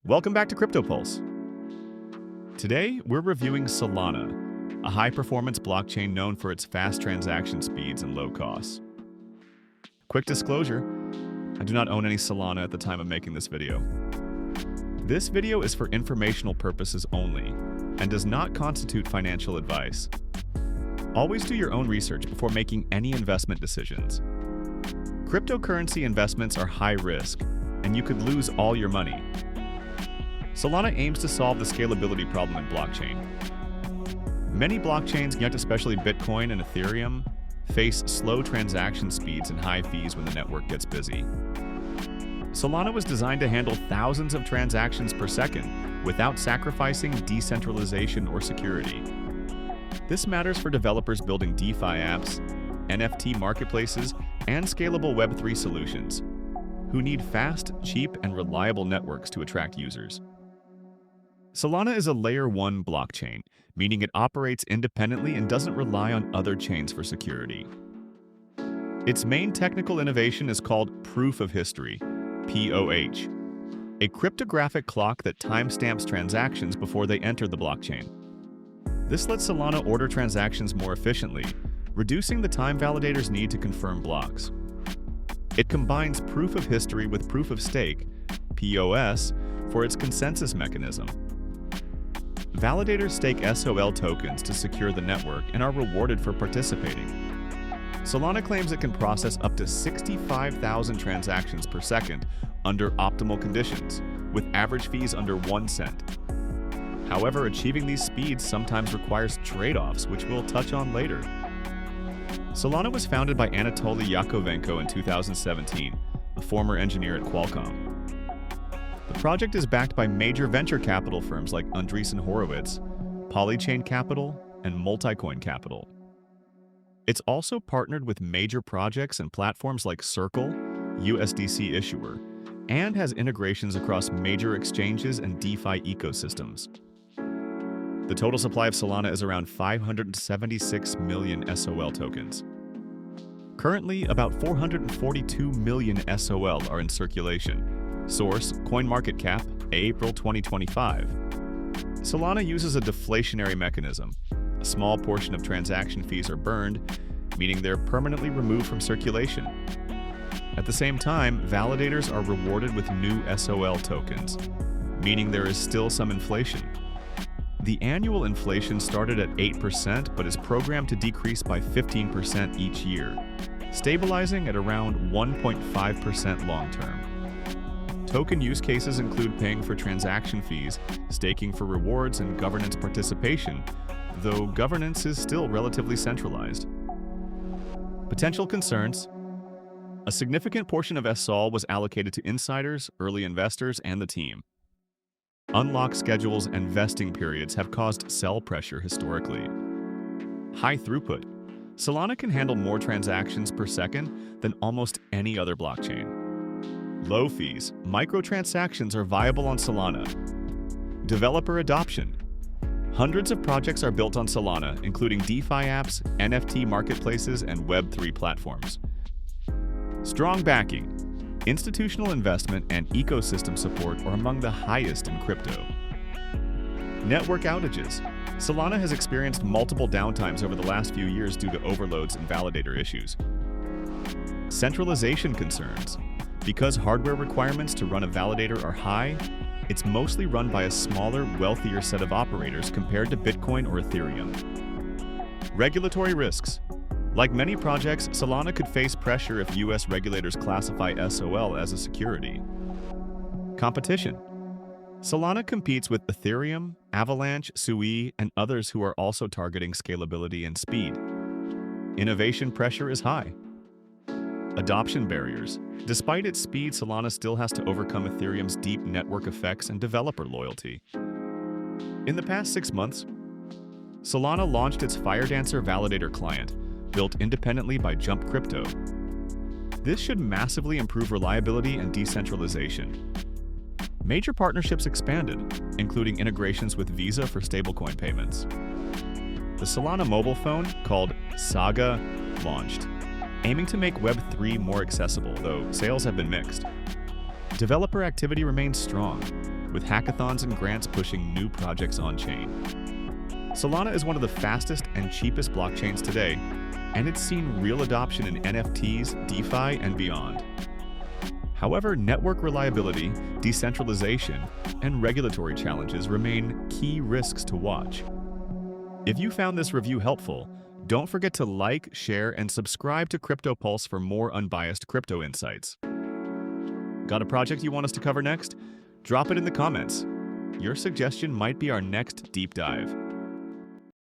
Welcome back to CryptoPulse. Today, we're reviewing Solana, a high-performance blockchain known for its fast transaction speeds and low costs. Quick disclosure, I do not own any Solana at the time of making this video. This video is for informational purposes only and does not constitute financial advice. Always do your own research before making any investment decisions. Cryptocurrency investments are high risk, and you could lose all your money. Solana aims to solve the scalability problem in blockchain. Many blockchains, yet especially Bitcoin and Ethereum, face slow transaction speeds and high fees when the network gets busy. Solana was designed to handle thousands of transactions per second without sacrificing decentralization or security. This matters for developers building DeFi apps, NFT marketplaces, and scalable Web3 solutions, who need fast, cheap, and reliable networks to attract users. Solana is a Layer 1 blockchain, meaning it operates independently and doesn't rely on other chains for security. Its main technical innovation is called Proof of History, POH, a cryptographic clock that timestamps transactions before they enter the blockchain. This lets Solana order transactions more efficiently, reducing the time validators need to confirm blocks. It combines Proof of History with Proof of Stake, POS, for its consensus mechanism. Validators stake SOL tokens to secure the network and are rewarded for participating. Solana claims it can process up to 65,000 transactions per second under optimal conditions, with average fees under 1 cent. However, achieving these speeds sometimes requires trade-offs, which we'll touch on later. Solana was founded by Anatoly Yakovenko in 2017, a former engineer at Qualcomm. The project is backed by major venture capital firms like Andreessen Horowitz, Polychain Capital, and Multicoin Capital. It's also partnered with major projects and platforms like Circle, USDC Issuer, and has integrations across major exchanges and DeFi ecosystems. The total supply of Solana is around 576 million SOL tokens. Currently, about 442 million SOL are in circulation. Source: CoinMarketCap, April 2025. Solana uses a deflationary mechanism. A small portion of transaction fees are burned, meaning they're permanently removed from circulation. At the same time, validators are rewarded with new SOL tokens, meaning there is still some inflation. The annual inflation started at 8% but is programmed to decrease by 15% each year, stabilizing at around 1.5% long-term. Token use cases include paying for transaction fees, staking for rewards, and governance participation, though governance is still relatively centralized. Potential concerns: a significant portion of SOL was allocated to insiders, early investors, and the team. Unlock schedules and vesting periods have caused sell pressure historically. High throughput: Solana can handle more transactions per second than almost any other blockchain. Low fees: microtransactions are viable on Solana. Developer adoption: hundreds of projects are built on Solana, including DeFi apps, NFT marketplaces, and Web3 platforms. Strong backing: institutional investment and ecosystem support are among the highest in crypto. Network outages: Solana has experienced multiple downtimes over the last few years due to overloads and validator issues. Centralization concerns: because hardware requirements to run a validator are high, it's mostly run by a smaller, wealthier set of operators compared to Bitcoin or Ethereum. Regulatory risks: like many projects, Solana could face pressure if US regulators classify SOL as a security. Competition: Solana competes with Ethereum, Avalanche, Sui, and others who are also targeting scalability and speed. Innovation pressure is high. Adoption barriers: despite its speed, Solana still has to overcome Ethereum's deep network effects and developer loyalty. In the past 6 months, Solana launched its Firedancer validator client, built independently by Jump Crypto. This should massively improve reliability and decentralization. Major partnerships expanded, including integrations with Visa for stablecoin payments. The Solana mobile phone, called Saga, launched, aiming to make Web3 more accessible, though sales have been mixed. Developer activity remains strong, with hackathons and grants pushing new projects on-chain. Solana is one of the fastest and cheapest blockchains today, and it's seen real adoption in NFTs, DeFi, and beyond. However, network reliability, decentralization, and regulatory challenges remain key risks to watch. If you found this review helpful, don't forget to like, share, and subscribe to CryptoPulse for more unbiased crypto insights. Got a project you want us to cover next? Drop it in the comments. Your suggestion might be our next deep dive.